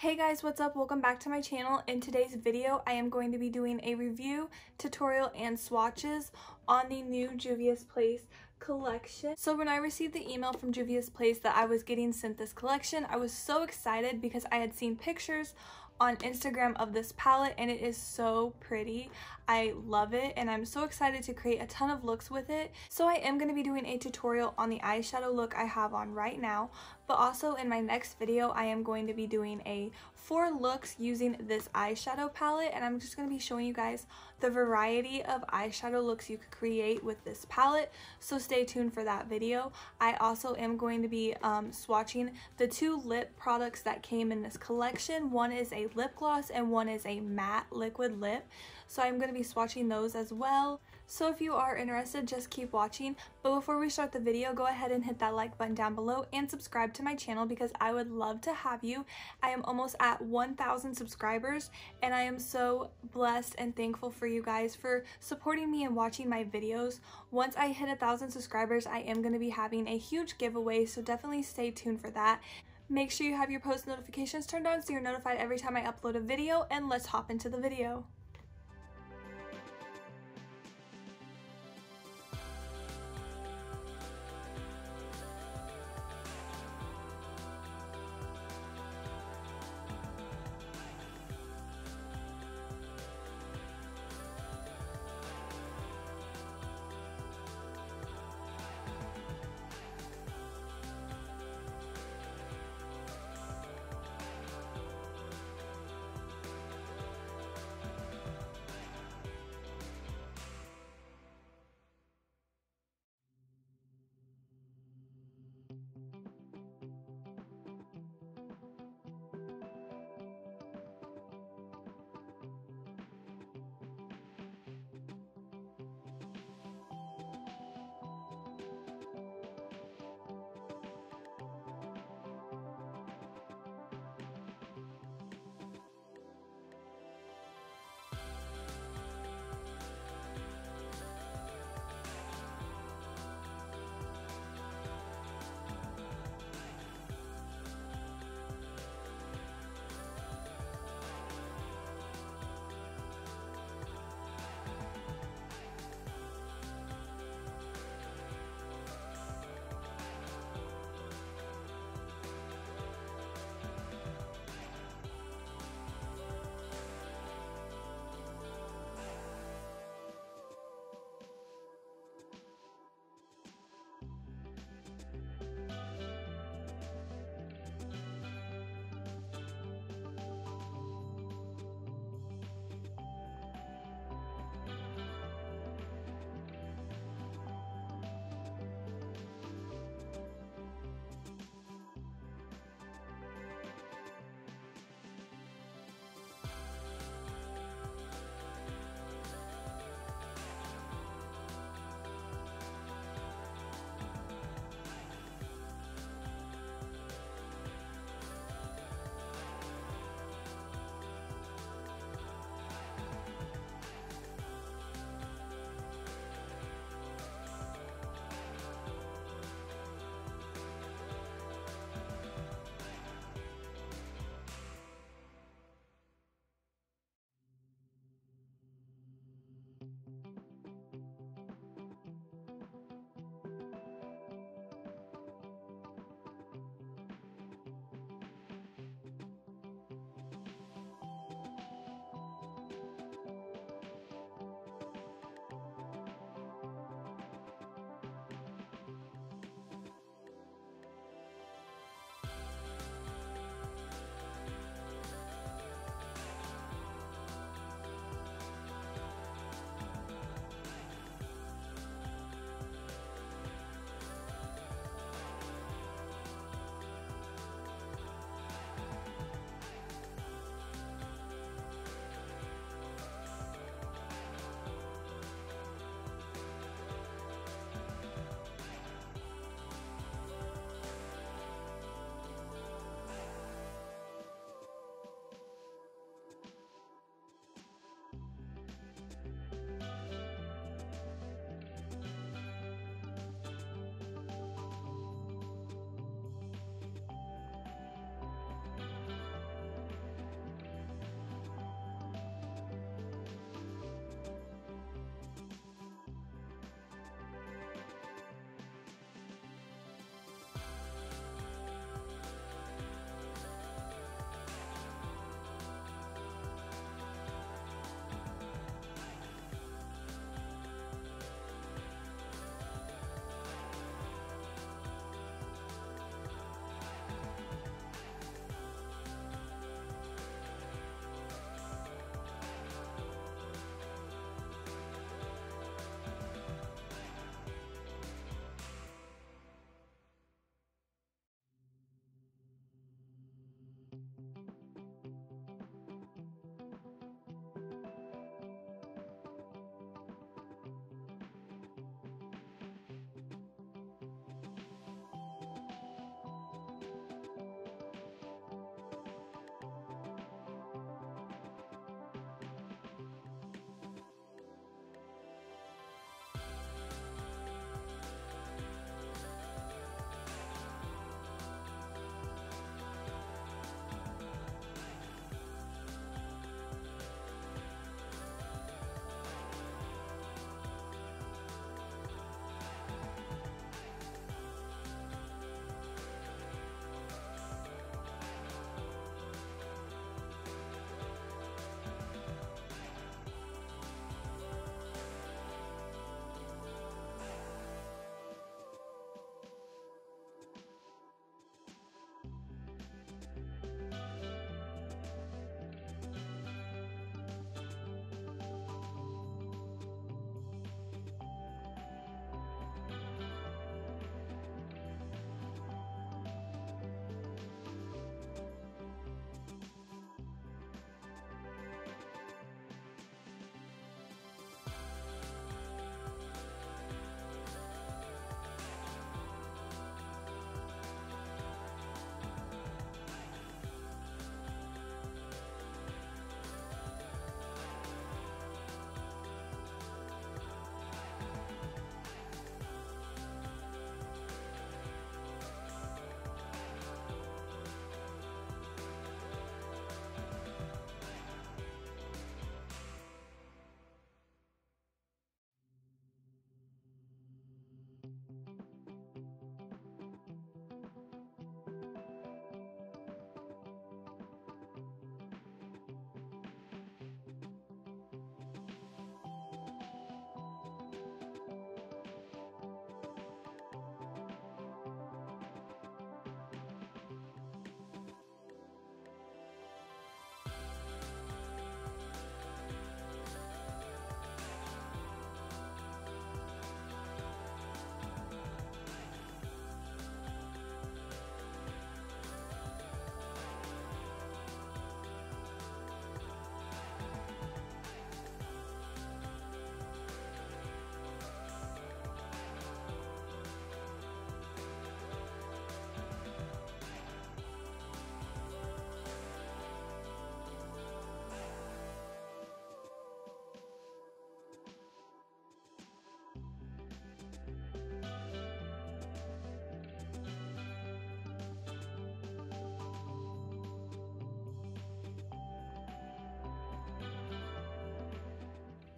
Hey guys, what's up? Welcome back to my channel. In today's video, I am going to be doing a review, tutorial, and swatches on the new Juviasplace collection. So when I received the email from Juviasplace that I was getting sent this collection, I was so excited because I had seen pictures on Instagram of this palette and it is so pretty. I love it and I'm so excited to create a ton of looks with it. So I am going to be doing a tutorial on the eyeshadow look I have on right now, but also in my next video I am going to be doing a 4 looks using this eyeshadow palette, and I'm just going to be showing you guys the variety of eyeshadow looks you could create with this palette, so stay tuned for that video. I also am going to be swatching the 2 lip products that came in this collection. One is a lip gloss and one is a matte liquid lip, so I'm going to be swatching those as well. So if you are interested, just keep watching. But before we start the video, go ahead and hit that like button down below and subscribe to my channel because I would love to have you. I am almost at 1,000 subscribers and I am so blessed and thankful for you guys for supporting me and watching my videos. Once I hit 1,000 subscribers, I am going to be having a huge giveaway, so definitely stay tuned for that. Make sure you have your post notifications turned on so you're notified every time I upload a video, and let's hop into the video.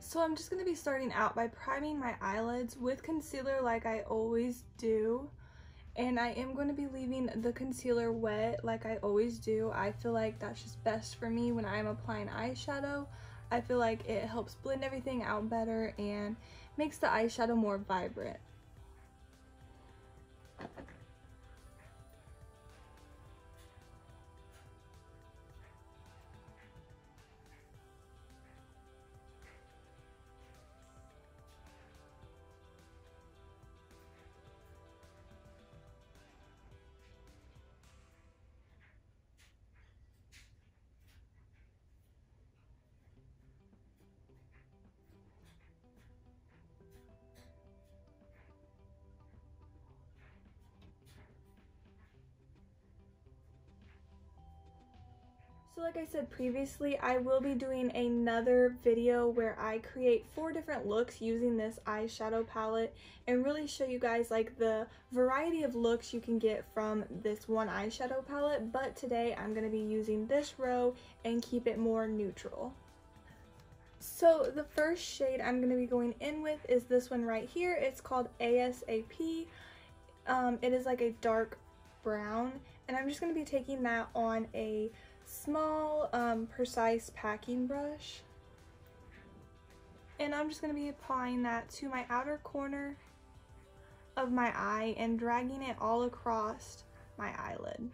So I'm just going to be starting out by priming my eyelids with concealer like I always do. And I am going to be leaving the concealer wet like I always do. I feel like that's just best for me when I'm applying eyeshadow. I feel like it helps blend everything out better and makes the eyeshadow more vibrant. So like I said previously, I will be doing another video where I create 4 different looks using this eyeshadow palette and really show you guys like the variety of looks you can get from this one eyeshadow palette, but today I'm going to be using this row and keep it more neutral. So the first shade I'm going to be going in with is this one right here. It's called ASAP. It is like a dark brown, and I'm just going to be taking that on a small precise packing brush, and I'm just going to be applying that to my outer corner of my eye and dragging it all across my eyelid.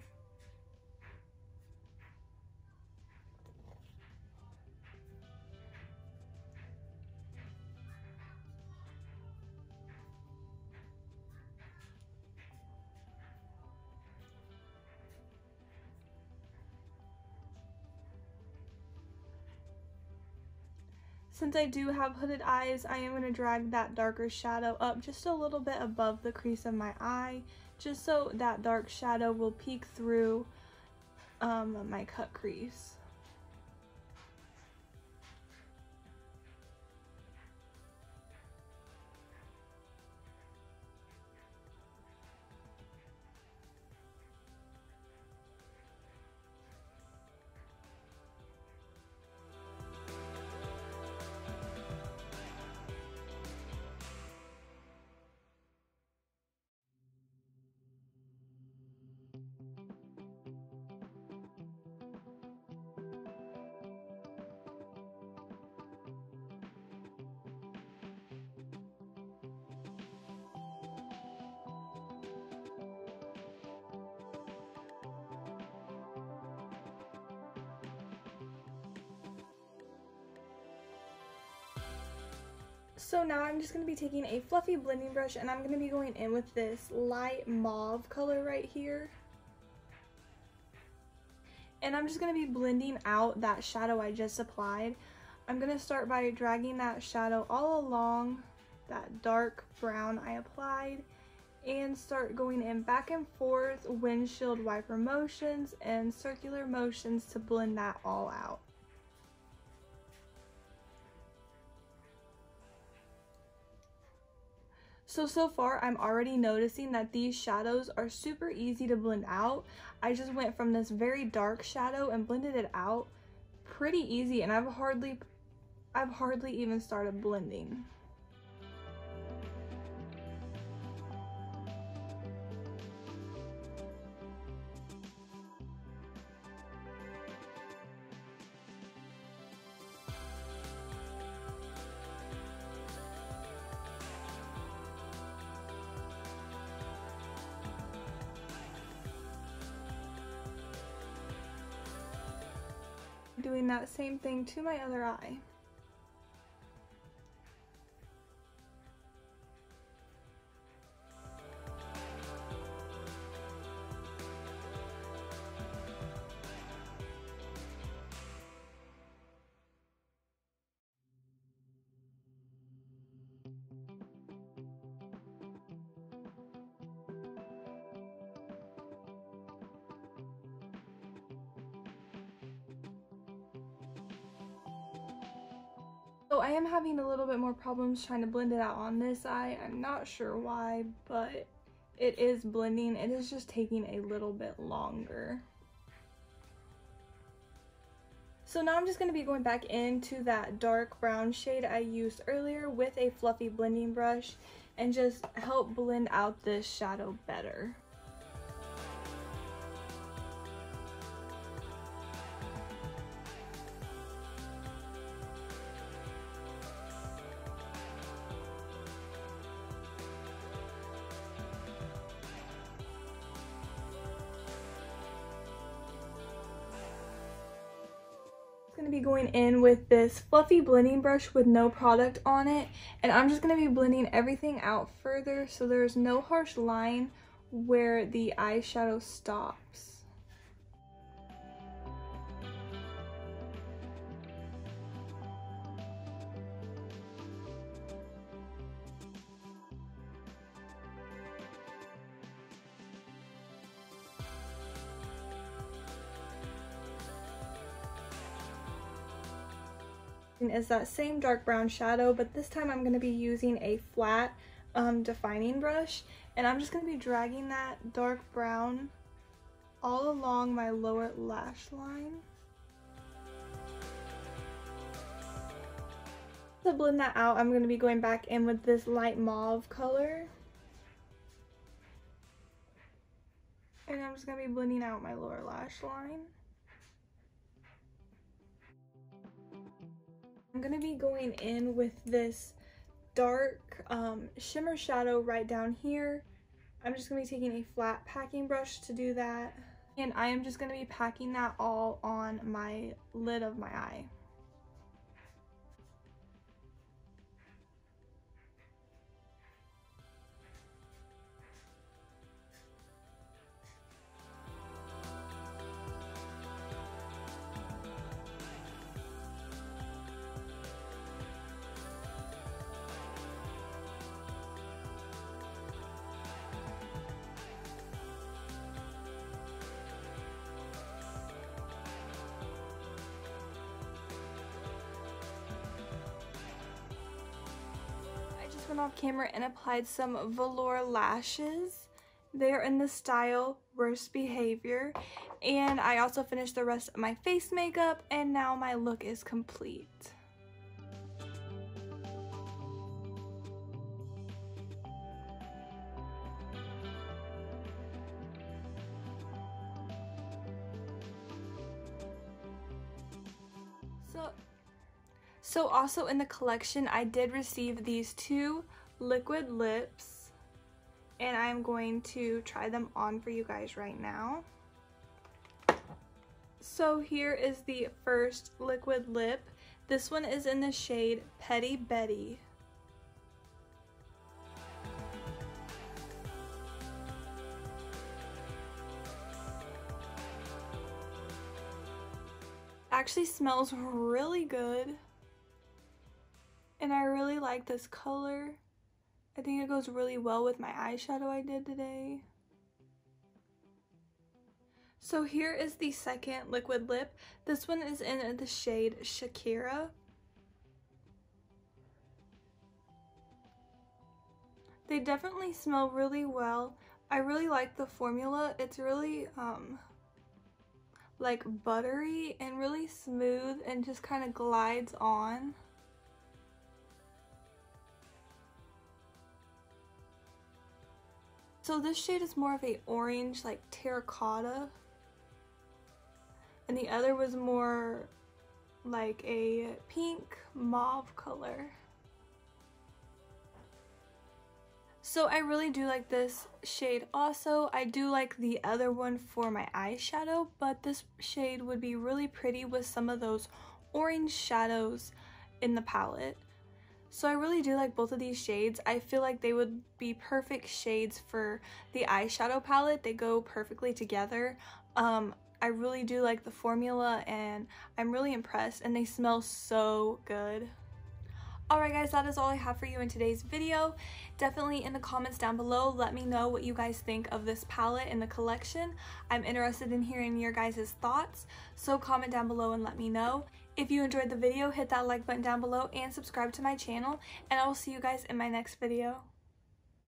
Since I do have hooded eyes, I am going to drag that darker shadow up just a little bit above the crease of my eye, just so that dark shadow will peek through my cut crease. So now I'm just going to be taking a fluffy blending brush and I'm going to be going in with this light mauve color right here. And I'm just going to be blending out that shadow I just applied. I'm going to start by dragging that shadow all along that dark brown I applied and start going in back and forth windshield wiper motions and circular motions to blend that all out. So far I'm already noticing that these shadows are super easy to blend out. I just went from this very dark shadow and blended it out pretty easy, and I've hardly even started blending. Doing that same thing to my other eye. So I am having a little bit more problems trying to blend it out on this eye. I'm not sure why, but it is blending. It is just taking a little bit longer. So now I'm just going to be going back into that dark brown shade I used earlier with a fluffy blending brush and just help blend out this shadow better. Going to be going in with this fluffy blending brush with no product on it, and I'm just going to be blending everything out further so there's no harsh line where the eyeshadow stops. Is that same dark brown shadow, but this time I'm going to be using a flat defining brush, and I'm just going to be dragging that dark brown all along my lower lash line. To blend that out, I'm going to be going back in with this light mauve color, and I'm just going to be blending out my lower lash line. I'm going to be going in with this dark shimmer shadow right down here. I'm just going to be taking a flat packing brush to do that. And I am just going to be packing that all on my lid of my eye. Went off camera and applied some velour lashes. They're in the style Worst Behavior, and I also finished the rest of my face makeup, and now my look is complete. So also in the collection, I did receive these two liquid lips, and I'm going to try them on for you guys right now. So here is the first liquid lip. This one is in the shade Petty Betty. Actually smells really good. And I really like this color. I think it goes really well with my eyeshadow I did today. So here is the second liquid lip. This one is in the shade Shakira. They definitely smell really well. I really like the formula. It's really like buttery and really smooth and just kind of glides on. So this shade is more of a orange, like terracotta, and the other was more like a pink mauve color. So I really do like this shade also. I do like the other one for my eyeshadow, but this shade would be really pretty with some of those orange shadows in the palette. So I really do like both of these shades. I feel like they would be perfect shades for the eyeshadow palette. They go perfectly together. I really do like the formula, and I'm really impressed, and they smell so good. Alright guys, that is all I have for you in today's video. Definitely in the comments down below, let me know what you guys think of this palette and the collection. I'm interested in hearing your guys' thoughts, so comment down below and let me know. If you enjoyed the video, hit that like button down below and subscribe to my channel, and I will see you guys in my next video.